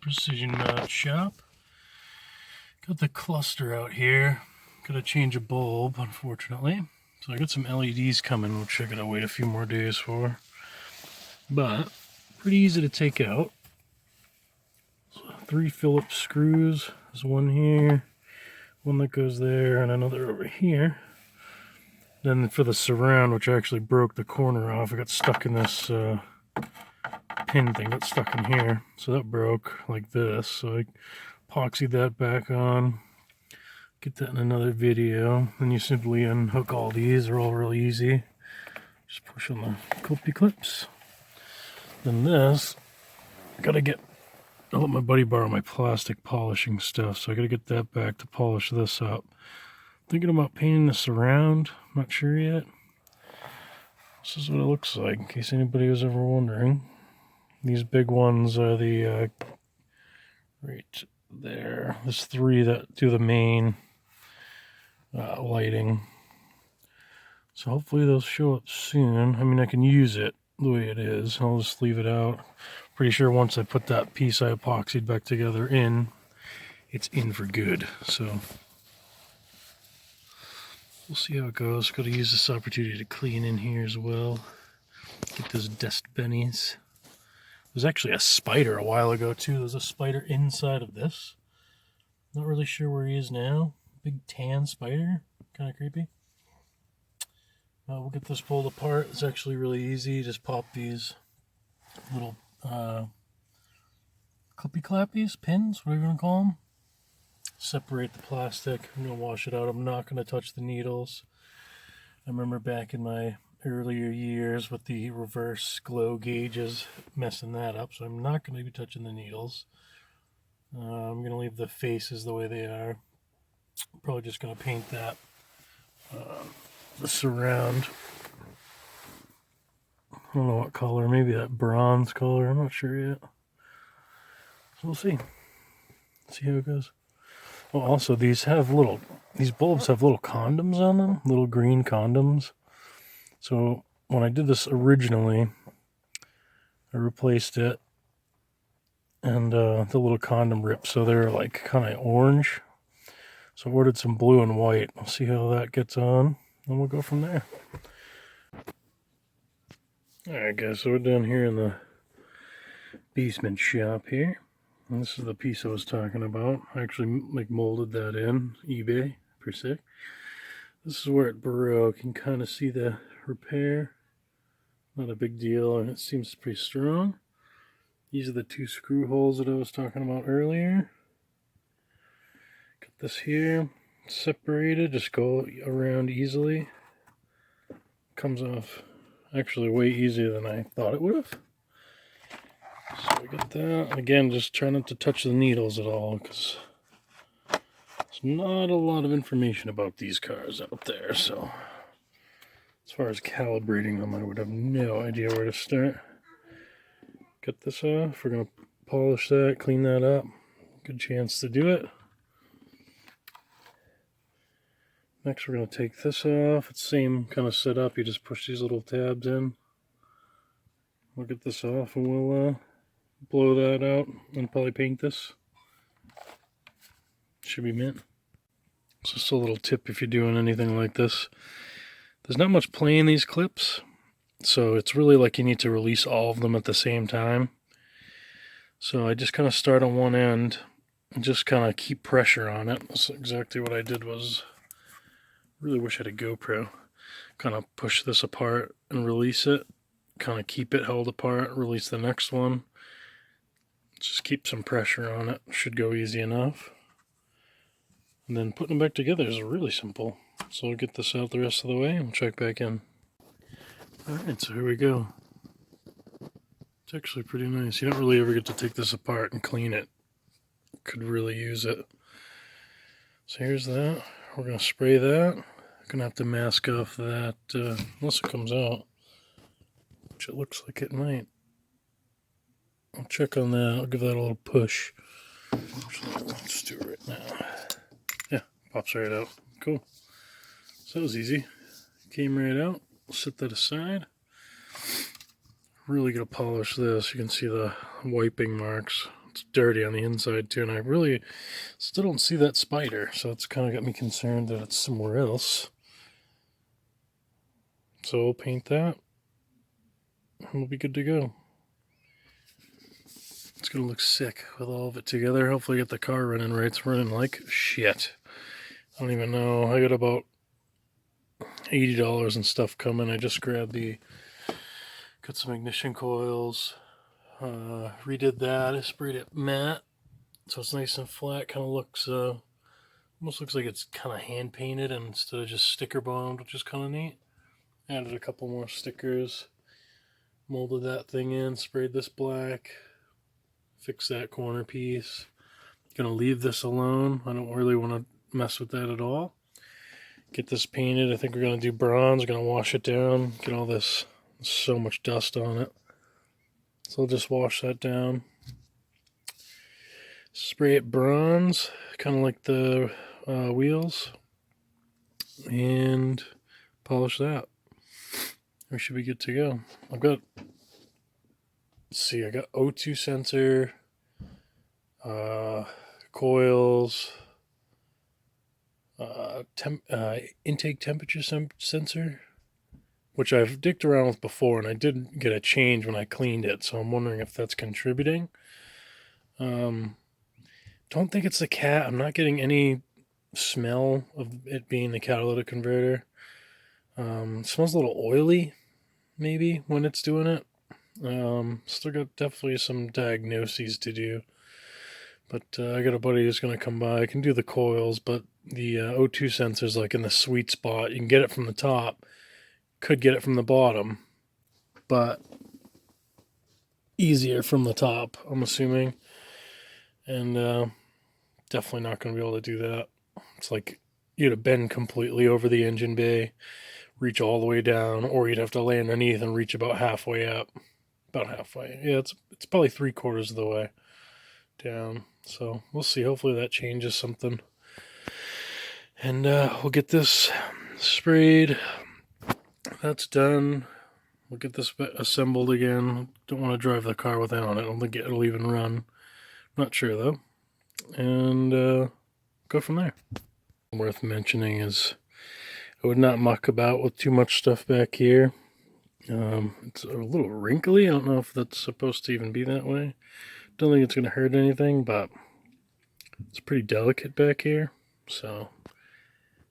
Precision Shop. Got the cluster out here. Gotta change a bulb, unfortunately. So I got some LEDs coming, which I gotta wait a few more days for. But pretty easy to take out. So 3 Phillips screws. There's one here, one that goes there, and another over here. Then for the surround, which I actually broke the corner off, I got stuck in this pin thing, got stuck in here. So that broke like this. So I epoxied that back on. Get that in another video. Then you simply unhook all these. They're all really easy. Just push on the clippy clips. Then this, I let my buddy borrow my plastic polishing stuff, so I gotta get that back to polish this up. Thinking about painting this around, not sure yet. This is what it looks like, in case anybody was ever wondering. These big ones are the, right there. There's 3 that do the main lighting. So hopefully they'll show up soon. I mean, I can use it the way it is. I'll just leave it out. Pretty sure once I put that piece I epoxied back together in, it's in for good. So we'll see how it goes. Got to use this opportunity to clean in here as well. Get those dust bennies. There's actually a spider a while ago too. There's a spider inside of this. Not really sure where he is now. Big tan spider. Kind of creepy. We'll get this pulled apart. It's actually really easy. Just pop these little clippy clappies, pins, whatever you want to call them. Separate the plastic. I'm going to wash it out. I'm not going to touch the needles. I remember back in my earlier years with the reverse glow gauges messing that up, so I'm not going to be touching the needles. I'm going to leave the faces the way they are. Probably just going to paint that the surround. I don't know what color, maybe that bronze color, I'm not sure yet. So we'll see. See how it goes. Oh, also these bulbs have little condoms on them, little green condoms. So when I did this originally, I replaced it and the little condom ripped, so they're like kind of orange. So I ordered some blue and white. We'll see how that gets on, and we'll go from there. Alright guys, so we're down here in the basement shop here. And this is the piece I was talking about. I actually molded that in eBay per se. This is where it broke. You can kind of see the repair. Not a big deal, and it seems pretty strong. These are the 2 screw holes that I was talking about earlier. Got this here separated, just go around easily. Comes off actually way easier than I thought it would have. So we got that. Again, just try not to touch the needles at all, because there's not a lot of information about these cars out there. So as far as calibrating them, I would have no idea where to start. Get this off. We're going to polish that, clean that up. Good chance to do it. Next, we're going to take this off. It's the same kind of setup. You just push these little tabs in. We'll get this off and we'll blow that out and probably paint this. Should be mint. So just a little tip if you're doing anything like this. There's not much play in these clips, so it's really like you need to release all of them at the same time. So I just kind of start on one end and just kind of keep pressure on it. That's exactly what I did. Was really wish I had a GoPro. Kind of push this apart and release it. Kind of keep it held apart, release the next one. Just keep some pressure on it. Should go easy enough. And then putting them back together is really simple. So I'll get this out the rest of the way and we'll check back in. Alright, so here we go. It's actually pretty nice. You don't really ever get to take this apart and clean it. Could really use it. So here's that. We're going to spray that. I'm going to have to mask off that unless it comes out, which it looks like it might. I'll check on that. I'll give that a little push. Actually, let's do it right now. Yeah, pops right out. Cool. So that was easy. Came right out. We'll set that aside. Really going to polish this. You can see the wiping marks. It's dirty on the inside too, and I really still don't see that spider, so it's kind of got me concerned that it's somewhere else. So we'll paint that, and we'll be good to go. It's gonna look sick with all of it together. Hopefully get the car running right. It's running like shit. I don't even know. I got about $80 and stuff coming. I just grabbed got some ignition coils, redid that. I sprayed it matte, so it's nice and flat. Kind of looks, almost looks like it's kind of hand painted instead of just sticker bombed, which is kind of neat. Added a couple more stickers, molded that thing in, sprayed this black, fixed that corner piece. Gonna leave this alone. I don't really want to mess with that at all. Get this painted. I think we're going to do bronze. Going to wash it down. Get all this, so much dust on it. So I'll just wash that down. Spray it bronze, kind of like the wheels. And polish that. We should be good to go. I've got, let's see, I got O2 sensor, coils, intake temperature sensor, which I've dicked around with before, and I did get a change when I cleaned it, so I'm wondering if that's contributing. Don't think it's the cat. I'm not getting any smell of it being the catalytic converter. It smells a little oily, maybe, when it's doing it. Still got definitely some diagnoses to do. But I got a buddy who's going to come by. I can do the coils, but the O2 sensor's like in the sweet spot. You can get it from the top. Could get it from the bottom. But easier from the top, I'm assuming. And definitely not going to be able to do that. It's like you'd have bend completely over the engine bay, reach all the way down, or you'd have to lay underneath and reach about halfway up. About halfway. Yeah, it's probably 3/4 of the way down. So we'll see. Hopefully that changes something. And we'll get this sprayed. That's done. We'll get this assembled again. Don't want to drive the car without it. I don't think it'll even run. Not sure though. And go from there. Worth mentioning is I would not muck about with too much stuff back here. It's a little wrinkly. I don't know if that's supposed to even be that way. Don't think it's going to hurt anything, but it's pretty delicate back here. So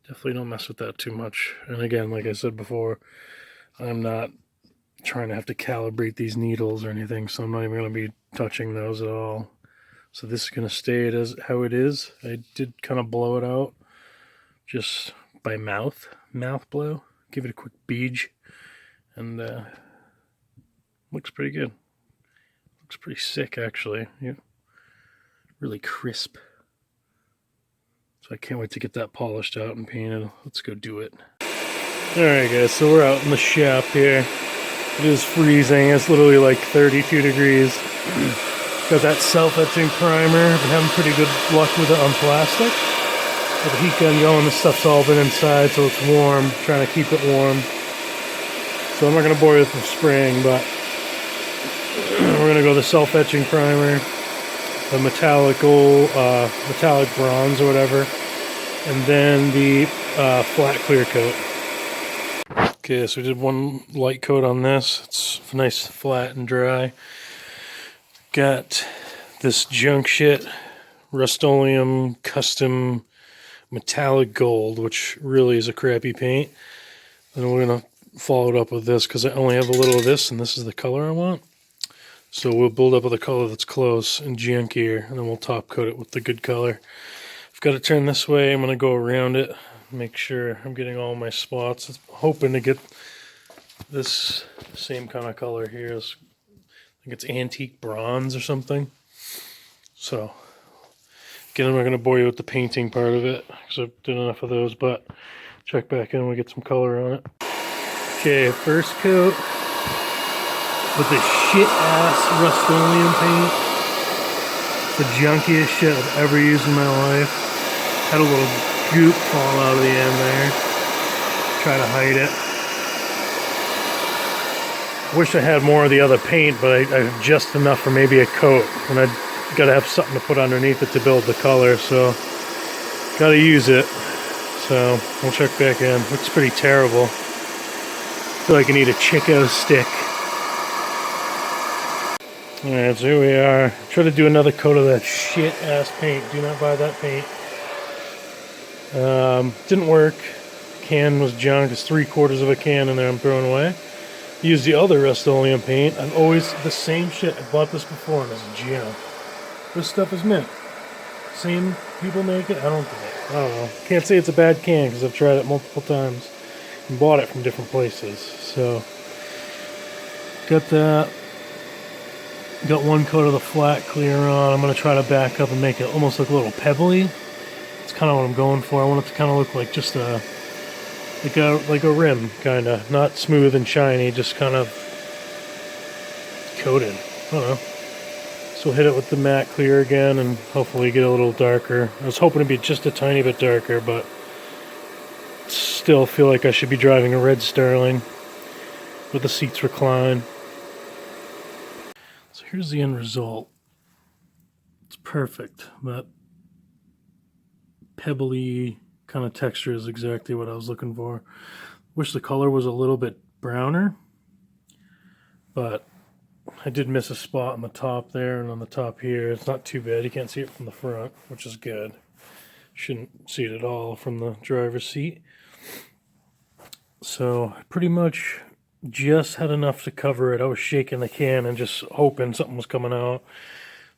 definitely don't mess with that too much. And again, like I said before, I'm not trying to have to calibrate these needles or anything, so I'm not even going to be touching those at all. So this is going to stay as how it is. I did kind of blow it out just by mouth blow. Give it a quick beege. And looks pretty good. Looks pretty sick, actually. Yeah, really crisp. So I can't wait to get that polished out and painted. Let's go do it. Alright guys, so we're out in the shop here. It is freezing. It's literally like 32 degrees. Got that self-etching primer. I've been having pretty good luck with it on plastic. Got the heat gun going. This stuff's all been inside, so it's warm. Trying to keep it warm. So I'm not going to bore you with the spraying, but we're going to go the self-etching primer, the metallic gold, metallic bronze or whatever, and then the flat clear coat. Okay, so we did one light coat on this. It's nice, flat, and dry. Got this junk shit, Rust-Oleum custom metallic gold, which really is a crappy paint. And we're going to follow it up with this because I only have a little of this, and this is the color I want. So we'll build up with a color that's close and junkier, and then we'll top coat it with the good color. I've got to turn this way. I'm going to go around it, make sure I'm getting all my spots. I'm hoping to get this same kind of color here. I think it's antique bronze or something. So again, I'm not going to bore you with the painting part of it because I've done enough of those, but check back in and we get some color on it. Okay, first coat with this shit-ass Rust-Oleum paint. It's the junkiest shit I've ever used in my life. Had a little goop fall out of the end there. Try to hide it. Wish I had more of the other paint, but I have just enough for maybe a coat. And I gotta have something to put underneath it to build the color, so gotta use it. So we'll check back in. Looks pretty terrible. I feel like I need a Chico stick. Alright, so here we are. Try to do another coat of that shit ass paint. Do not buy that paint. Didn't work. Can was junk. It's 3/4 of a can in there I'm throwing away. Use the other Rust-Oleum paint. I'm always the same shit. I bought this before and it's junk. This stuff is mint. Same people make it. I don't know. Can't say it's a bad can because I've tried it multiple times and bought it from different places. So got that. Got one coat of the flat clear on. I'm gonna try to back up and make it almost look a little pebbly. It's kind of what I'm going for. I want it to kind of look like just a like a rim, kind of not smooth and shiny, just kind of coated. I don't know. So we'll hit it with the matte clear again and hopefully get a little darker. I was hoping to be just a tiny bit darker, but still feel like I should be driving a red Sterling with the seats recline. So here's the end result. It's perfect. That pebbly kind of texture is exactly what I was looking for. Wish the color was a little bit browner, but I did miss a spot on the top there and on the top here. It's not too bad. You can't see it from the front, which is good. Shouldn't see it at all from the driver's seat. So I pretty much just had enough to cover it. I was shaking the can and just hoping something was coming out.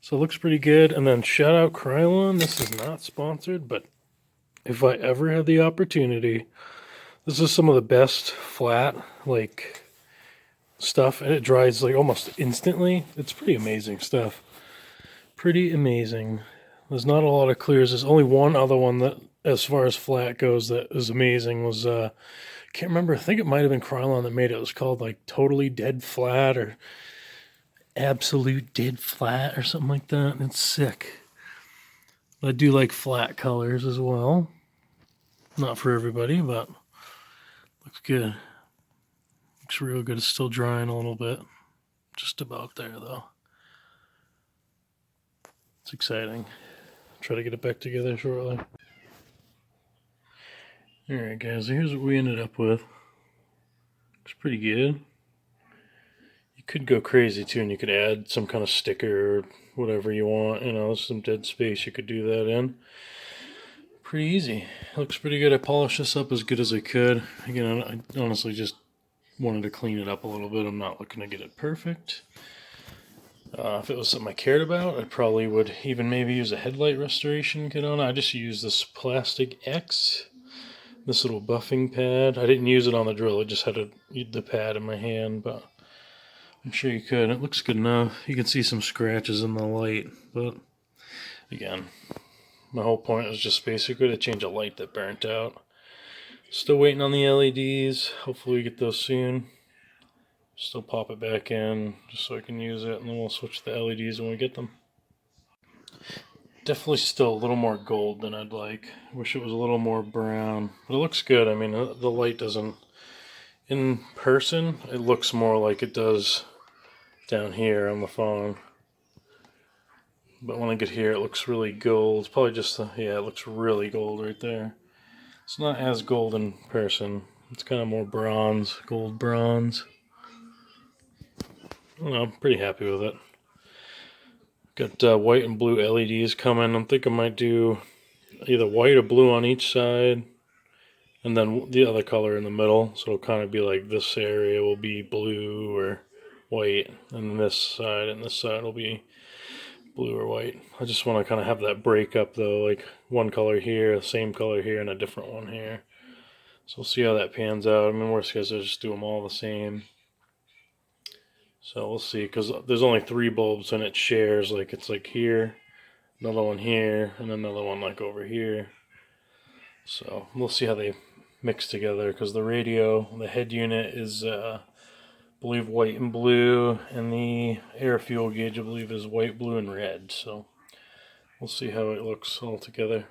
So it looks pretty good. And then shout out Corolla. This is not sponsored, but if I ever had the opportunity, this is some of the best flat like stuff, and it dries like almost instantly. It's pretty amazing stuff. Pretty amazing. There's not a lot of clears. There's only one other one that, as far as flat goes, that is amazing. Was can't remember. I think it might have been Krylon that made it. It was called like Totally Dead Flat or Absolute Dead Flat or something like that. It's sick. I do like flat colors as well. Not for everybody, but looks good. Looks real good. It's still drying a little bit. Just about there, though. It's exciting. Try to get it back together shortly. Alright, guys, here's what we ended up with. Looks pretty good. You could go crazy, too, and you could add some kind of sticker or whatever you want. You know, some dead space you could do that in. Pretty easy. Looks pretty good. I polished this up as good as I could. Again, I honestly just wanted to clean it up a little bit. I'm not looking to get it perfect. If it was something I cared about, I probably would even maybe use a headlight restoration kit on it. I just used this plastic X, this little buffing pad. I didn't use it on the drill. I just had the pad in my hand, but I'm sure you could. It looks good enough. You can see some scratches in the light, but again, my whole point was just basically to change a light that burnt out. Still waiting on the LEDs. Hopefully we get those soon. Still pop it back in just so I can use it, and then we'll switch the LEDs when we get them. Definitely still a little more gold than I'd like. Wish it was a little more brown, but it looks good. I mean, the light doesn't, in person, it looks more like it does down here on the phone. But when I get here, it looks really gold. It's probably just, yeah, it looks really gold right there. It's not as gold in person. It's kind of more bronze, gold bronze. I don't know, I'm pretty happy with it. Got white and blue LEDs coming. I'm thinking I might do either white or blue on each side, and then the other color in the middle. So it'll kind of be like this area will be blue or white, and this side will be blue or white. I just want to kind of have that break up though, like one color here, the same color here, and a different one here. So we'll see how that pans out. I mean, worst case, I'll just do them all the same. So we'll see, because there's only 3 bulbs and it shares, like it's like here, another one here, and another one like over here. So we'll see how they mix together, because the radio, the head unit is, I believe, white and blue, and the air fuel gauge, I believe, is white, blue, and red. So we'll see how it looks all together.